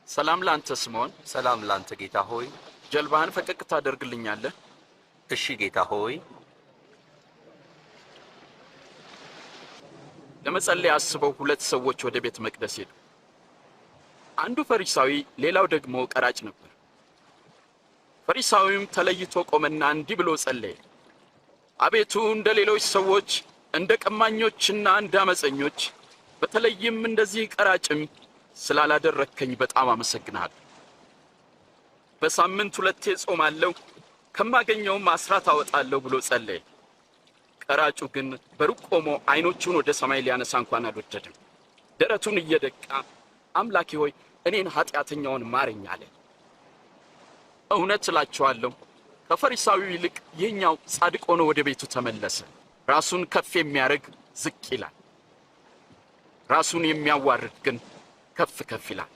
ሰላም ላንተ ስምዖን። ሰላም ላንተ ጌታ ሆይ። ጀልባህን ፈቀቅ ታደርግልኛለህ? እሺ ጌታ ሆይ። ለመጸለይ አስበው ሁለት ሰዎች ወደ ቤተ መቅደስ ሄዱ። አንዱ ፈሪሳዊ፣ ሌላው ደግሞ ቀራጭ ነበር። ፈሪሳዊውም ተለይቶ ቆመና እንዲህ ብሎ ጸለየ። አቤቱ እንደ ሌሎች ሰዎች እንደ ቀማኞችና እንደ አመፀኞች በተለይም እንደዚህ ቀራጭም ስላላደረከኝ በጣም አመሰግናለሁ። በሳምንት 2 ጾማለሁ፣ ከማገኘውም አስራት አወጣለሁ ብሎ ጸለየ። ቀራጩ ግን በሩቅ ቆሞ አይኖቹን ወደ ሰማይ ሊያነሳ እንኳን አልወደደም። ደረቱን እየደቃ አምላኬ ሆይ እኔን ኃጢአተኛውን ማረኝ አለ። እውነት እላችኋለሁ ከፈሪሳዊው ይልቅ ይህኛው ጻድቅ ሆኖ ወደ ቤቱ ተመለሰ። ራሱን ከፍ የሚያደርግ ዝቅ ይላል፣ ራሱን የሚያዋርድ ግን ከፍ ከፍ ይላል።